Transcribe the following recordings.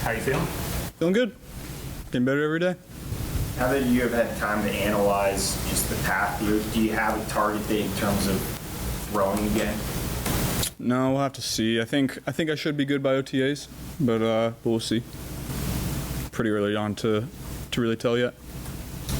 How are you feeling? Feeling good. Getting better every day. Now that you have had time to analyze just the path, do you have a target date in terms of throwing again? No, we'll have to see. I think I should be good by OTAs, but we'll see. Pretty early on to really tell yet.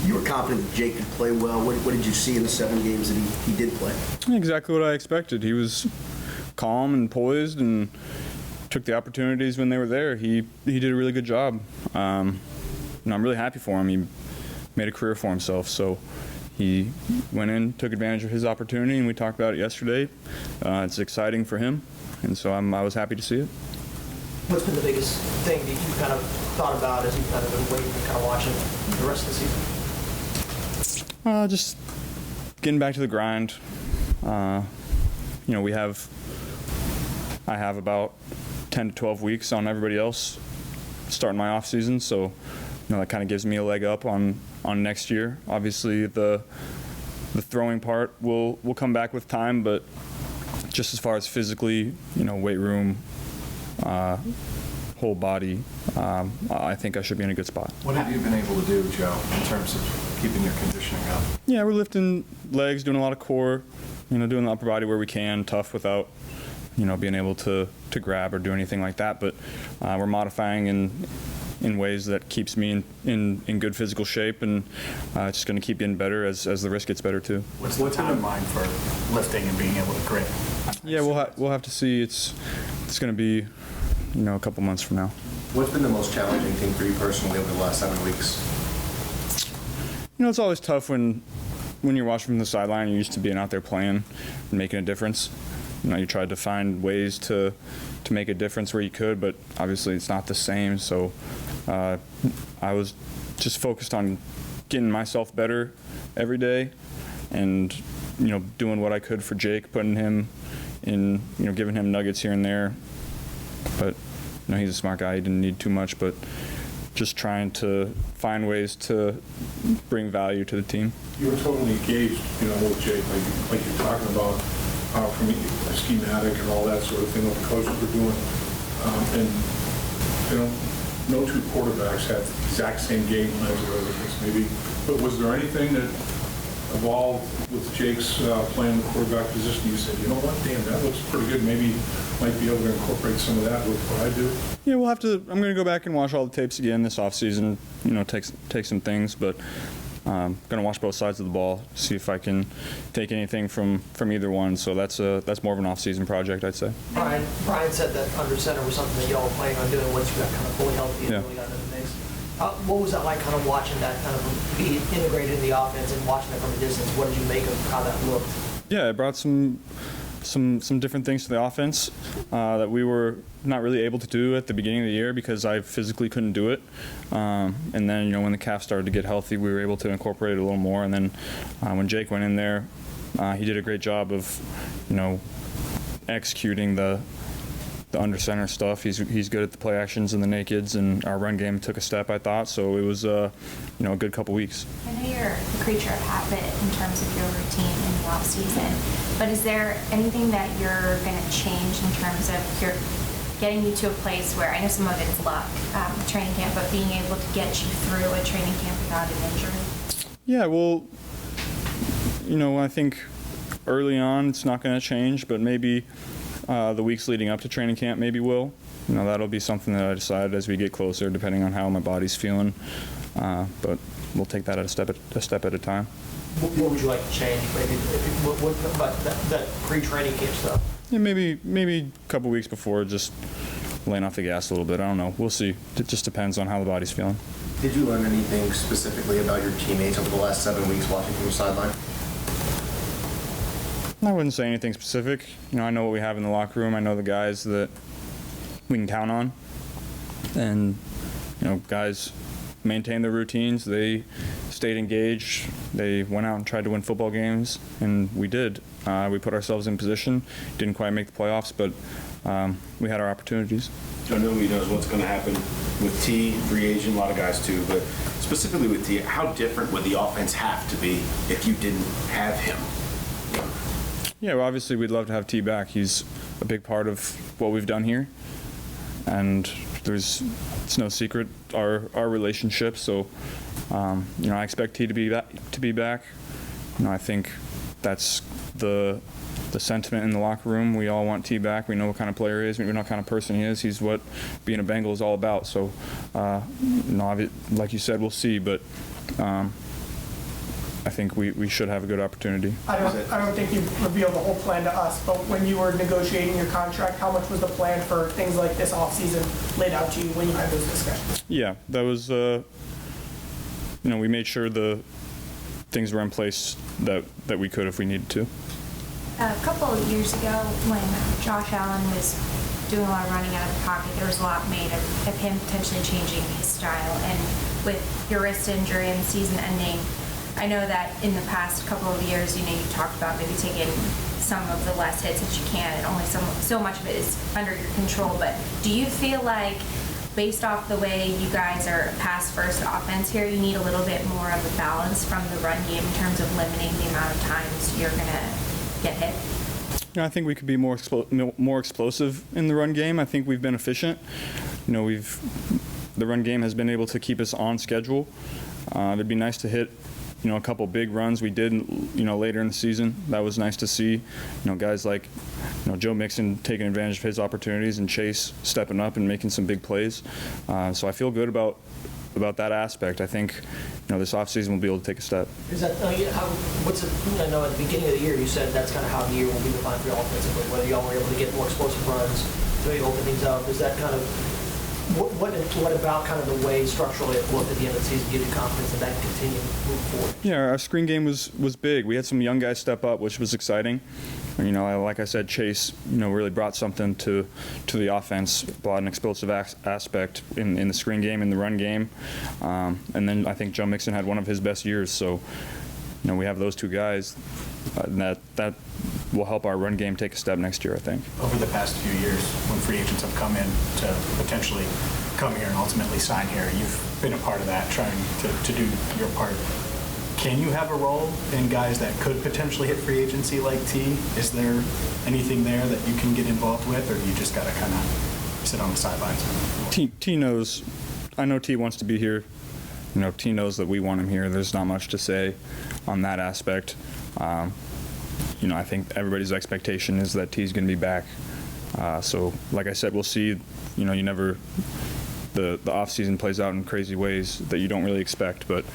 You were confident that Jake could play well. What did you see in the 7 games that he did play? Exactly what I expected. He was calm and poised and took the opportunities when they were there. He did a really good job. I'm really happy for him. He made a career for himself. So he went in, took advantage of his opportunity, and we talked about it yesterday. It's exciting for him, and so I was happy to see it. What's been the biggest thing that you kind of thought about as you've kind of been waiting and kind of watching the rest of the season? Just getting back to the grind. I have about 10 to 12 weeks on everybody else starting my offseason, so that kind of gives me a leg up on next year. Obviously, the throwing part will come back with time, but just as far as physically, weight room, whole body, I think I should be in a good spot. What have you been able to do, Joe, in terms of keeping your conditioning up? Yeah, we're lifting legs, doing a lot of core, doing the upper body where we can, tough without, being able to grab or do anything like that. But we're modifying in ways that keeps me in good physical shape, and it's just going to keep getting better as the wrist gets better too. What's the timeline for lifting and being able to grip? Yeah, we'll have to see. It's going to be a couple months from now. What's been the most challenging thing for you personally over the last 7 weeks? It's always tough when you're watching from the sideline. You're used to being out there playing and making a difference. You tried to find ways to make a difference where you could, but obviously it's not the same. So I was just focused on getting myself better every day, and doing what I could for Jake, putting him in, giving him nuggets here and there. But he's a smart guy. He didn't need too much, but just trying to find ways to bring value to the team. You were totally engaged, with Jake, like you're talking about, from a schematic and all that sort of thing, what the coaches were doing. No two quarterbacks had the exact same game plans or whatever the case may be. But was there anything that evolved with Jake's playing the quarterback position? You said, damn, that looks pretty good. Maybe might be able to incorporate some of that with what I do. Yeah, we'll have to. I'm going to go back and watch all the tapes again this offseason. Take some things, but going to watch both sides of the ball, see if I can take anything from either one. So that's more of an off-season project, I'd say. Brian said that under center was something that y'all were planning on doing once you got kind of fully healthy and really got into the mix. What was that like, kind of watching that kind of be integrated in the offense and watching it from a distance? What did you make of how that looked? Yeah, it brought some different things to the offense that we were not really able to do at the beginning of the year because I physically couldn't do it. And then, when the calf started to get healthy, we were able to incorporate it a little more. And then when Jake went in there, he did a great job of, executing the under center stuff. He's good at the play actions and the nakeds, and our run game took a step, I thought. So it was a good couple weeks. I know you're a creature of habit in terms of your routine in the off season, but is there anything that you're going to change in terms of your getting you to a place where, I know some of it's luck, training camp, but being able to get you through a training camp without an injury? Yeah, well, I think early on it's not going to change, but maybe the weeks leading up to training camp maybe will. That'll be something that I decide as we get closer, depending on how my body's feeling. But we'll take that a step at a time. What would you like to change? Maybe what about that pre-training camp stuff? Yeah, maybe a couple weeks before, just laying off the gas a little bit. I don't know. We'll see. It just depends on how the body's feeling. Did you learn anything specifically about your teammates over the last 7 weeks watching from the sideline? I wouldn't say anything specific. I know what we have in the locker room. I know the guys that we can count on. And, guys maintained their routines. They stayed engaged. They went out and tried to win football games, and we did. We put ourselves in position. Didn't quite make the playoffs, but we had our opportunities. Joe, nobody knows what's going to happen with Tee, free agent, a lot of guys too, but specifically with Tee, how different would the offense have to be if you didn't have him? Yeah, well, obviously we'd love to have Tee back. He's a big part of what we've done here, and it's no secret our relationship. So I expect T to be back. I think that's the sentiment in the locker room. We all want T back. We know what kind of player he is. We know what kind of person he is. He's what being a Bengal is all about. So, like you said, we'll see. But I think we should have a good opportunity. I don't think you revealed the whole plan to us, but when you were negotiating your contract, how much was the plan for things like this offseason laid out to you when you had those discussions? Yeah, that was, we made sure the things were in place that we could if we needed to. A couple of years ago, when Josh Allen was doing a lot of running out of the pocket, there was a lot made of him potentially changing his style. And with your wrist injury and the season ending, I know that in the past couple of years, you talked about maybe taking some of the less hits that you can, and only so much of it is under your control. But do you feel like, based off the way you guys are a pass-first offense here, you need a little bit more of a balance from the run game in terms of limiting the amount of times you're going to get hit? I think we could be more explosive in the run game. I think we've been efficient. The run game has been able to keep us on schedule. It'd be nice to hit a couple big runs we did, later in the season. That was nice to see. Guys like, Joe Mixon taking advantage of his opportunities and Chase stepping up and making some big plays. So I feel good about that aspect. I think, this offseason we'll be able to take a step. Is that, I know at the beginning of the year you said that's kind of how the year will be defined for you offensively, whether y'all were able to get more explosive runs, maybe open things up. Is that kind of, what about kind of the way structurally it looked at the end of the season gives you confidence that can continue to move forward? Yeah, our screen game was big. We had some young guys step up, which was exciting. Like I said, Chase, really brought something to the offense, brought an explosive aspect in the screen game, in the run game. And then I think Joe Mixon had one of his best years. So, we have those two guys. That will help our run game take a step next year, I think. Over the past few years, when free agents have come in to potentially come here and ultimately sign here, you've been a part of that, trying to do your part. Can you have a role in guys that could potentially hit free agency like T? Is there anything there that you can get involved with, or do you just got to kind of sit on the sidelines? T knows. I know T wants to be here. T knows that we want him here. There's not much to say on that aspect. I think everybody's expectation is that T's going to be back. So, like I said, we'll see. The offseason plays out in crazy ways that you don't really expect, but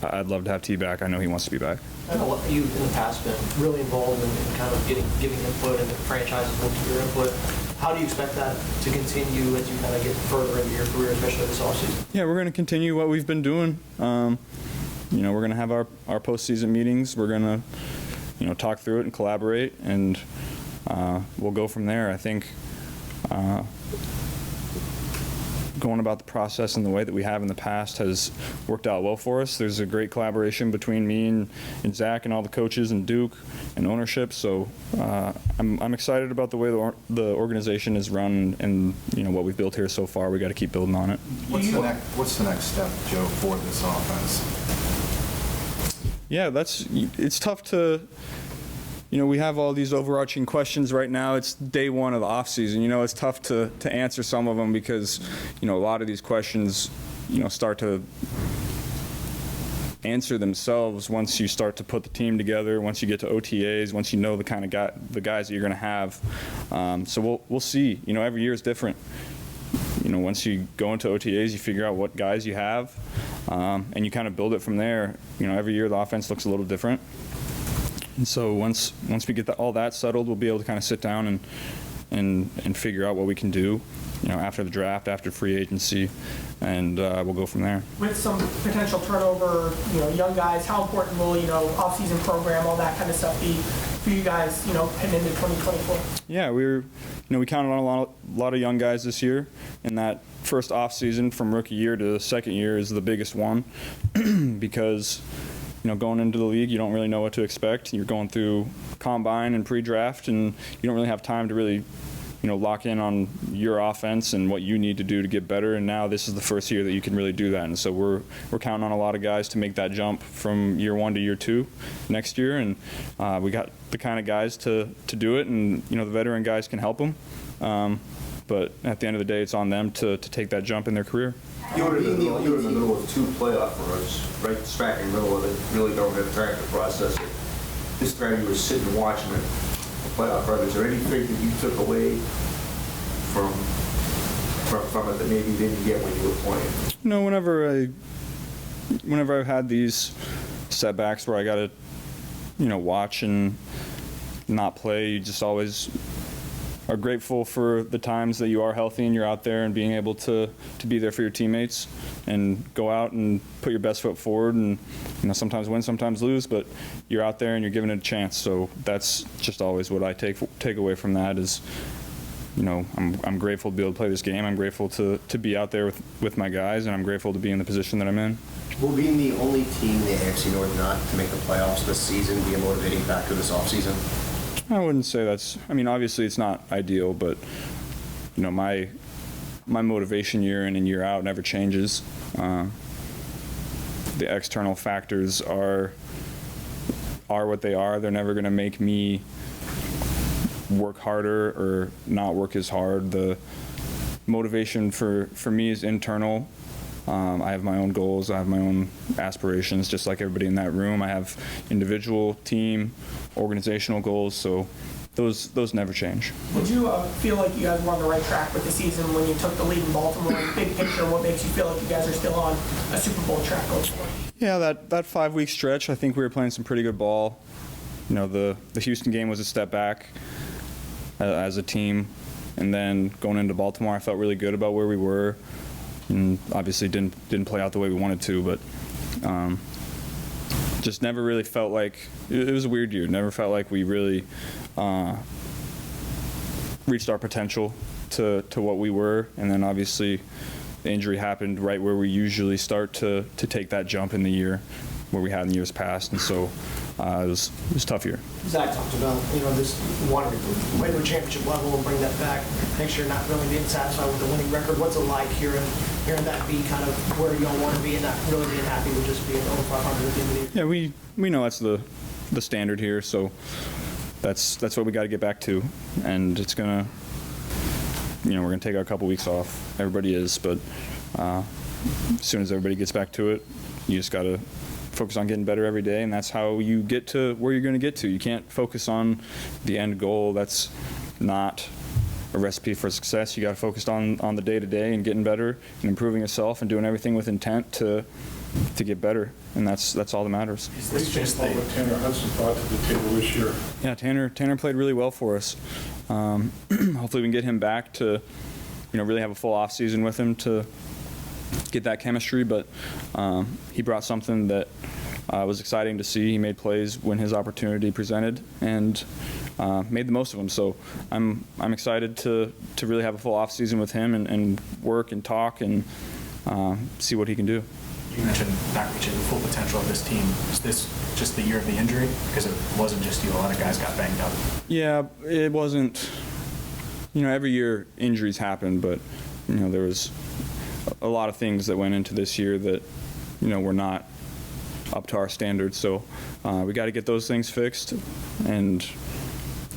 I'd love to have T back. I know he wants to be back. I know you've in the past been really involved in kind of giving input, and the franchise is looking for your input. How do you expect that to continue as you kind of get further into your career, especially this offseason? Yeah, we're going to continue what we've been doing. We're going to have our postseason meetings. We're going to, talk through it and collaborate, and we'll go from there. I think going about the process in the way that we have in the past has worked out well for us. There's a great collaboration between me and Zach and all the coaches and Duke and ownership. So I'm excited about the way the organization is run and what we've built here so far. We got to keep building on it. What's the next step, Joe, for this offense? Yeah, it's tough to. We have all these overarching questions right now. It's day one of the offseason. It's tough to answer some of them because, a lot of these questions, start to answer themselves once you start to put the team together, once you get to OTAs, once you know the kind of the guys that you're going to have. So we'll see. Every year is different. Once you go into OTAs, you figure out what guys you have, and you kind of build it from there. Every year the offense looks a little different. And so once we get all that settled, we'll be able to kind of sit down and figure out what we can do, after the draft, after free agency, and we'll go from there. With some potential turnover, young guys, how important will, off-season program, all that kind of stuff be for you guys, heading into 2024? Yeah, we counted on a lot of young guys this year, and that first off-season from rookie year to second year is the biggest one because going into the league, you don't really know what to expect. You're going through combine and pre-draft, and you don't really have time to really, lock in on your offense and what you need to do to get better. And now this is the first year that you can really do that. And so we're counting on a lot of guys to make that jump from year one to year two next year. And we got the kind of guys to do it, and the veteran guys can help them. But at the end of the day, it's on them to take that jump in their career. You were in the middle of 2 playoff runs, right smack in the middle of it. Really don't have time to process it. This time you were sitting watching it, the playoff run. Is there anything that you took away from it that maybe you didn't get when you were playing? No, whenever I've had these setbacks where I got to, watch and not play, you just always are grateful for the times that you are healthy and you're out there and being able to be there for your teammates and go out and put your best foot forward and sometimes win, sometimes lose, but you're out there and you're giving it a chance. So that's just always what I take away from that is, I'm grateful to be able to play this game. I'm grateful to be out there with my guys, and I'm grateful to be in the position that I'm in. Will being the only team in the AFC North not to make the playoffs this season be a motivating factor this offseason? I wouldn't say that's. Obviously it's not ideal, but my motivation year in and year out never changes. The external factors are what they are. They're never going to make me work harder or not work as hard. The motivation for me is internal. I have my own goals. I have my own aspirations, just like everybody in that room. I have individual, team, organizational goals, so those never change. Did you feel like you guys were on the right track with the season when you took the lead in Baltimore? Big picture, what makes you feel like you guys are still on a Super Bowl track going forward? Yeah, that 5-week stretch, I think we were playing some pretty good ball. The Houston game was a step back as a team, and then going into Baltimore, I felt really good about where we were. And obviously didn't play out the way we wanted to, but just never really felt like it was a weird year. Never felt like we really reached our potential to what we were, and then obviously the injury happened right where we usually start to take that jump in the year where we had in years past, and so it was a tough year. Zach talked about, this wanting to win to a championship level and bring that back. Next year, not really being satisfied with the winning record. What's it like hearing that be kind of where you all want to be and not really being happy with just being over 500 at the end of the year? Yeah, we know that's the standard here, so that's what we got to get back to, and it's gonna, we're gonna take a couple weeks off. Everybody is, but as soon as everybody gets back to it, you just got to focus on getting better every day, and that's how you get to where you're going to get to. You can't focus on the end goal. That's not a recipe for success. You got to focus on the day-to-day and getting better and improving yourself and doing everything with intent to get better, and that's all that matters. Is this just what Tanner Hudson brought to the table this year? Yeah, Tanner played really well for us. Hopefully we can get him back to really have a full off season with him to get that chemistry, but he brought something that was exciting to see. He made plays when his opportunity presented and made the most of them. So I'm excited to really have a full off season with him and work and talk and see what he can do. You mentioned not reaching the full potential of this team. Is this just the year of the injury? Because it wasn't just you. A lot of guys got banged up. Yeah, it wasn't. Every year injuries happen, but there was a lot of things that went into this year that were not up to our standards. So we got to get those things fixed, and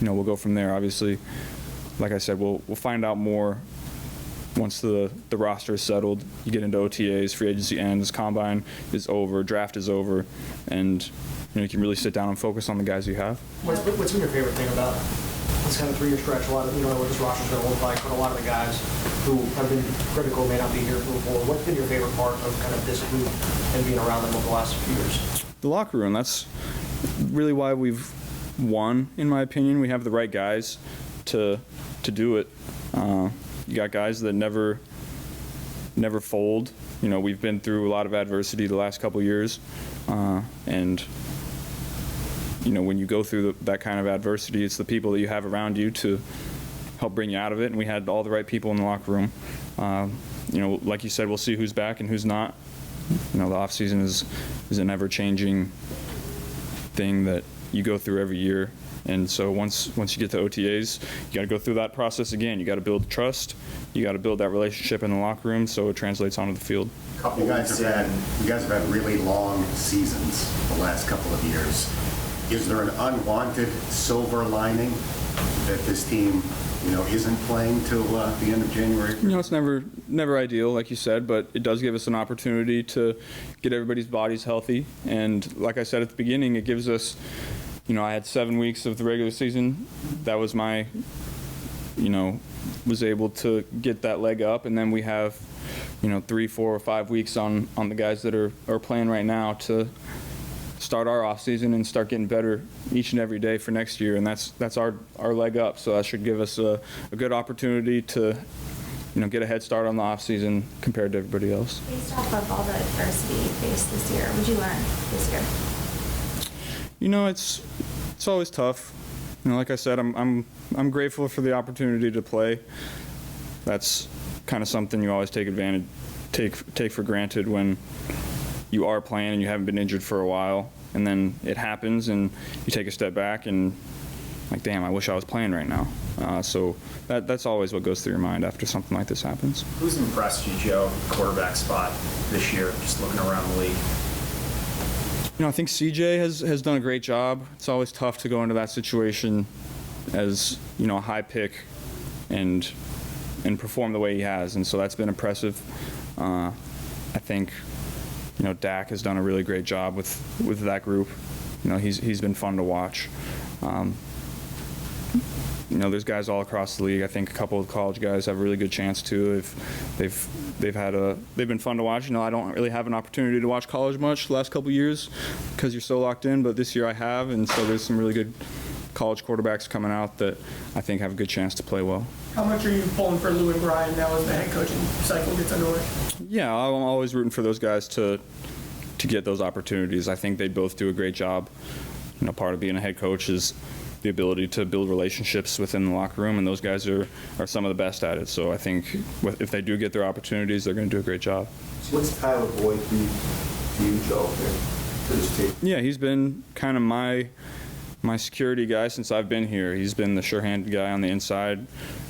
we'll go from there. Obviously, like I said, we'll find out more once the roster is settled. You get into OTAs, free agency ends, combine is over, draft is over, and you can really sit down and focus on the guys you have. What's been your favorite thing about this kind of 3-year stretch? A lot of, you know what this roster's going to look like, but a lot of the guys who have been critical may not be here moving forward. What's been your favorite part of kind of this group and being around them over the last few years? The locker room. That's really why we've won, in my opinion. We have the right guys to do it. You got guys that never fold. We've been through a lot of adversity the last couple years, and when you go through that kind of adversity, it's the people that you have around you to help bring you out of it. And we had all the right people in the locker room. Like you said, we'll see who's back and who's not. The offseason is an ever-changing thing that you go through every year. And so once you get to OTAs, you got to go through that process again. You got to build trust. You got to build that relationship in the locker room so it translates onto the field. You guys have had really long seasons the last couple of years. Is there an unwanted silver lining that this team isn't playing till the end of January? It's never ideal, like you said, but it does give us an opportunity to get everybody's bodies healthy. And like I said at the beginning, it gives us, I had 7 weeks of the regular season. That was my, was able to get that leg up. And then we have, 3, 4, or 5 weeks on the guys that are playing right now to start our off season and start getting better each and every day for next year. And that's our leg up. So that should give us a good opportunity to, get a head start on the off season compared to everybody else. Based off of all the adversity you faced this year, what did you learn this year? It's always tough. Like I said, I'm grateful for the opportunity to play. That's kind of something you always take for granted when you are playing and you haven't been injured for a while, and then it happens and you take a step back and like, damn, I wish I was playing right now. So that's always what goes through your mind after something like this happens. Who's impressed you, Joe, quarterback spot this year, just looking around the league? I think CJ has done a great job. It's always tough to go into that situation as, a high pick and perform the way he has, and so that's been impressive. I think, Dak has done a really great job with that group. He's been fun to watch. There's guys all across the league. I think a couple of college guys have a really good chance too. They've been fun to watch. I don't really have an opportunity to watch college much the last couple of years because you're so locked in, but this year I have, and so there's some really good college quarterbacks coming out that I think have a good chance to play well. How much are you pulling for Lou and Brian now as the head coaching cycle gets underway? Yeah, I'm always rooting for those guys to get those opportunities. I think they both do a great job. Part of being a head coach is the ability to build relationships within the locker room, and those guys are some of the best at it. So I think if they do get their opportunities, they're going to do a great job. So what's Tyler Boyd to you, Joe, to this team? Yeah, he's been kind of my security guy since I've been here. He's been the sure-handed guy on the inside.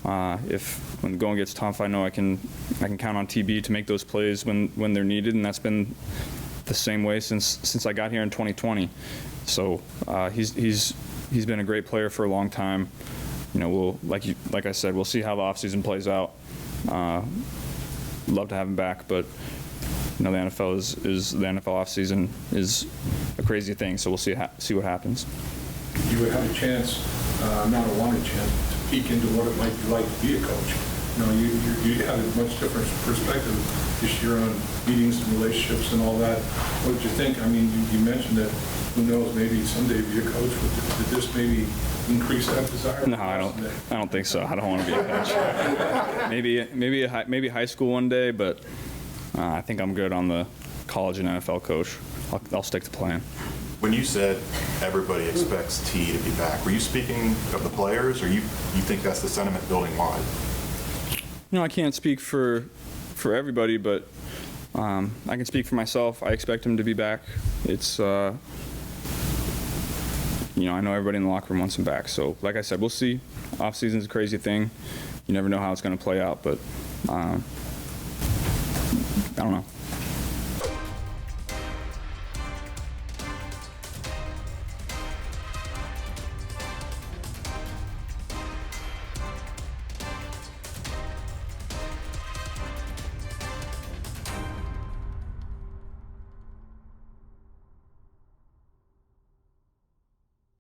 When the going gets tough, I know I can count on TB to make those plays when they're needed, and that's been the same way since I got here in 2020. So he's been a great player for a long time. We'll like I said, we'll see how the offseason plays out. Love to have him back, but the NFL is the NFL offseason is a crazy thing. So we'll see what happens. You would have a chance, not a wanted chance, to peek into what it might be like to be a coach. You had a much different perspective this year on meetings and relationships and all that. What did you think? I mean, you mentioned that who knows, maybe someday be a coach. Did this maybe increase that desire? No, I don't think so. I don't want to be a coach. maybe high school one day, but I think I'm good on the college and NFL coach. I'll stick to playing. When you said everybody expects T to be back, were you speaking of the players, or you think that's the sentiment building wide? I can't speak for everybody, but I can speak for myself. I expect him to be back. It's I know everybody in the locker room wants him back. So like I said, we'll see. Off season's a crazy thing. You never know how it's going to play out, but I don't know.